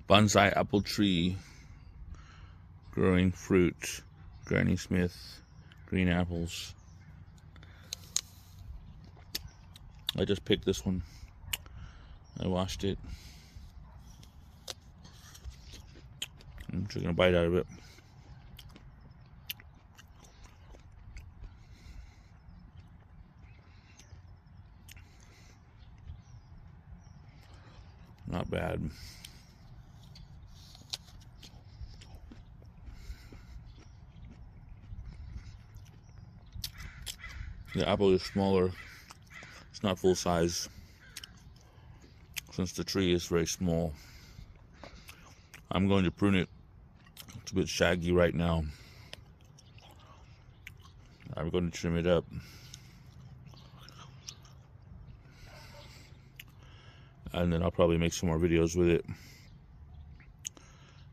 Bonsai apple tree growing fruit. Granny Smith green apples. I just picked this one. I washed it. I'm taking a bite out of it. Not bad. The apple is smaller. It's not full size since the tree is very small. I'm going to prune it. It's a bit shaggy right now. I'm going to trim it up. And then I'll probably make some more videos with it.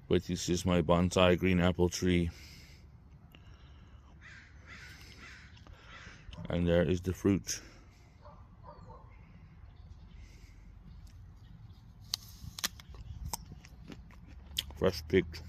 But this is my bonsai green apple tree. And there is the fruit. Fresh picked.